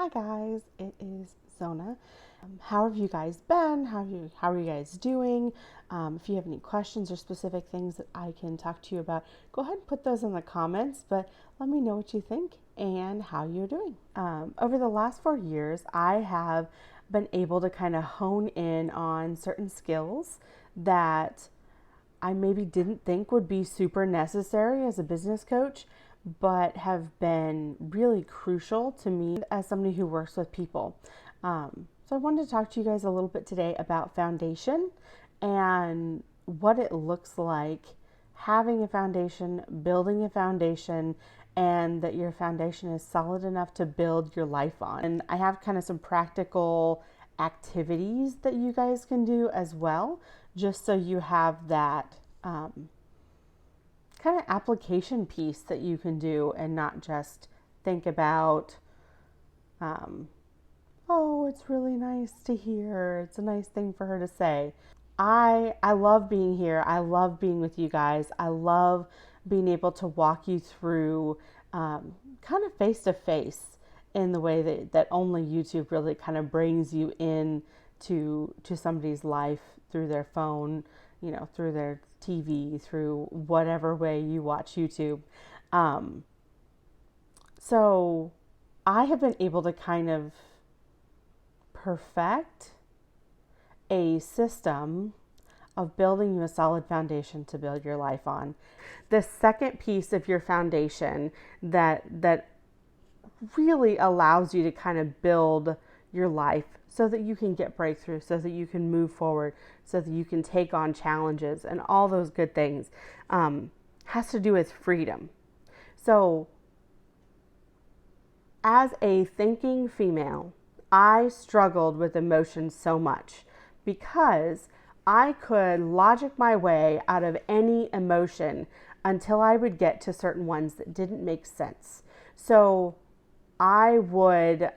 Hi guys, it is Zona. How have you guys been? How are you guys doing? If you have any questions or specific things that I can talk to you about, go ahead and put those in the comments, but let me know what you think and how you're doing. Over the last 4 years, I have been able to kind of hone in on certain skills that I maybe didn't think would be super necessary as a business coach, but have been really crucial to me as somebody who works with people. So I wanted to talk to you guys a little bit today about foundation and what it looks like having a foundation, building a foundation, and that your foundation is solid enough to build your life on. And I have kind of some practical activities that you guys can do as well, just so you have that kind of application piece that you can do and not just think about, oh, it's really nice to hear. It's a nice thing for her to say. I love being here. I love being with you guys. I love being able to walk you through kind of face to face in the way that only YouTube really kind of brings you in to somebody's life through their phone, through their TV, through whatever way you watch YouTube. So I have been able to kind of perfect a system of building you a solid foundation to build your life on. The second piece of your foundation that really allows you to kind of build your life so that you can get breakthrough, so that you can move forward, so that you can take on challenges and all those good things, has to do with freedom. So as a thinking female, I struggled with emotions so much because I could logic my way out of any emotion until I would get to certain ones that didn't make sense. So I would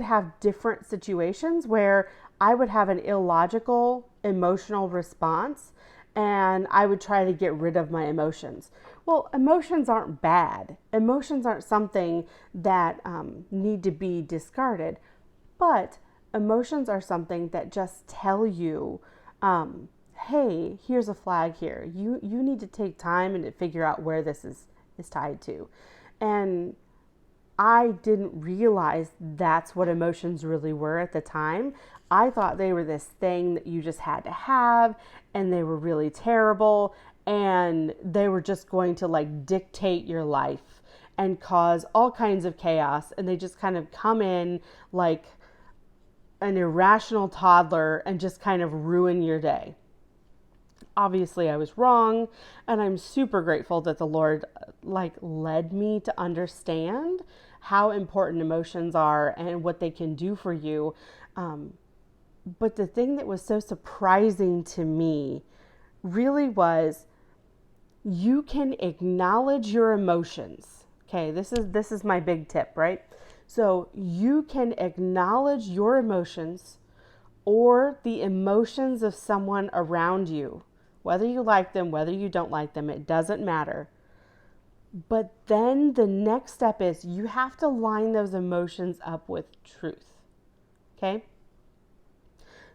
have different situations where I would have an illogical emotional response and I would try to get rid of my emotions. Well, emotions aren't bad. Emotions aren't something that need to be discarded, but emotions are something that just tell you, hey, here's a flag here. You need to take time and to figure out where this is tied to. And I didn't realize that's what emotions really were at the time. I thought they were this thing that you just had to have, and they were really terrible, and they were just going to like dictate your life and cause all kinds of chaos. And they just kind of come in like an irrational toddler and just kind of ruin your day. Obviously I was wrong, and I'm super grateful that the Lord led me to understand how important emotions are and what they can do for you. But the thing that was so surprising to me really was you can acknowledge your emotions. Okay, this is my big tip, right? So you can acknowledge your emotions or the emotions of someone around you. Whether you like them, whether you don't like them, it doesn't matter. But then the next step is you have to line those emotions up with truth. Okay?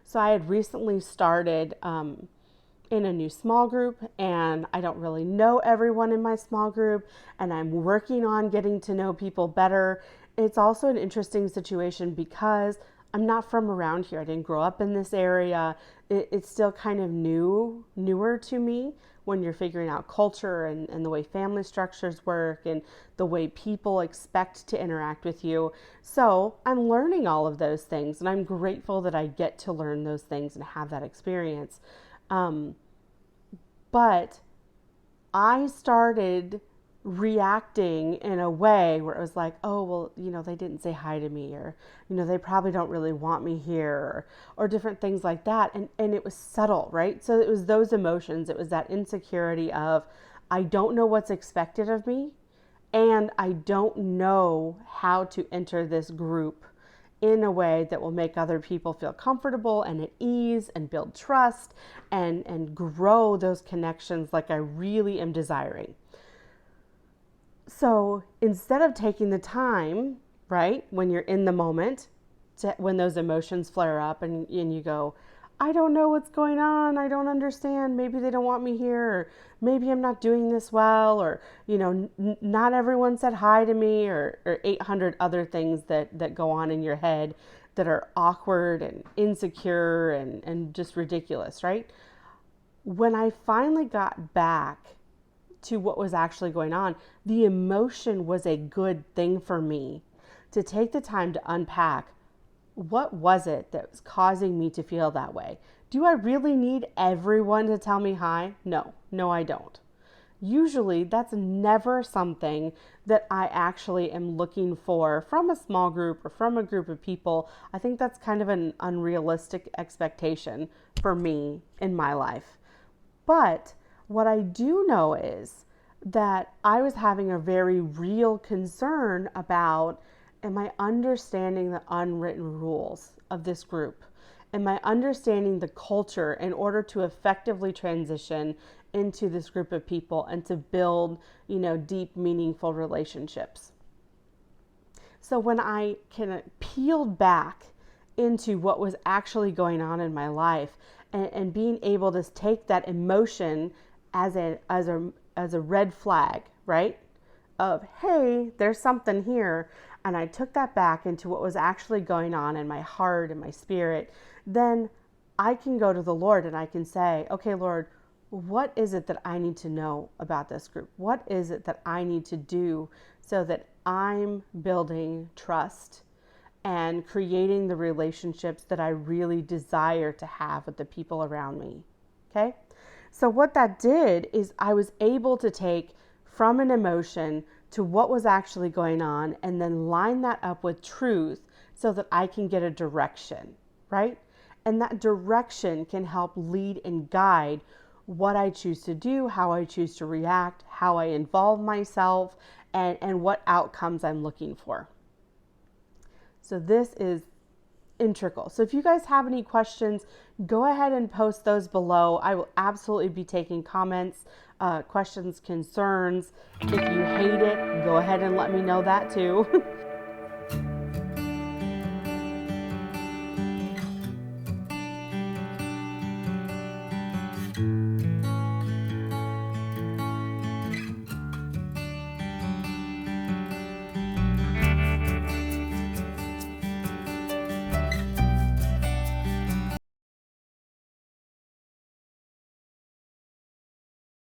So I had recently started in a new small group, and I don't really know everyone in my small group, and I'm working on getting to know people better. It's also an interesting situation because I'm not from around here. I didn't grow up in this area. It's still kind of newer to me when you're figuring out culture and the way family structures work and the way people expect to interact with you. So I'm learning all of those things, and I'm grateful that I get to learn those things and have that experience. But I started reacting in a way where it was like, oh, well, they didn't say hi to me, or, they probably don't really want me here, or different things like that. And it was subtle, right? So it was those emotions. It was that insecurity of, I don't know what's expected of me, and I don't know how to enter this group in a way that will make other people feel comfortable and at ease and build trust and grow those connections like I really am desiring. So instead of taking the time, right, when you're in the moment, when those emotions flare up and you go, I don't know what's going on. I don't understand. Maybe they don't want me here, or maybe I'm not doing this well, or, not everyone said hi to me, or 800 other things that go on in your head that are awkward and insecure and just ridiculous, right? When I finally got back to what was actually going on, the emotion was a good thing for me to take the time to unpack. What was it that was causing me to feel that way? Do I really need everyone to tell me hi? No, I don't. Usually that's never something that I actually am looking for from a small group or from a group of people. I think that's kind of an unrealistic expectation for me in my life. But what I do know is that I was having a very real concern about, am I understanding the unwritten rules of this group? Am I understanding the culture in order to effectively transition into this group of people and to build, deep, meaningful relationships? So when I can peel back into what was actually going on in my life and being able to take that emotion as a red flag, right? Of, hey, there's something here, and I took that back into what was actually going on in my heart and my spirit, then I can go to the Lord and I can say, okay, Lord, what is it that I need to know about this group? What is it that I need to do so that I'm building trust and creating the relationships that I really desire to have with the people around me? Okay? So what that did is I was able to take from an emotion to what was actually going on and then line that up with truth so that I can get a direction, right? And that direction can help lead and guide what I choose to do, how I choose to react, how I involve myself, and what outcomes I'm looking for. So this is integral. So if you guys have any questions, go ahead and post those below. I will absolutely be taking comments, questions, concerns. If you hate it, go ahead and let me know that too.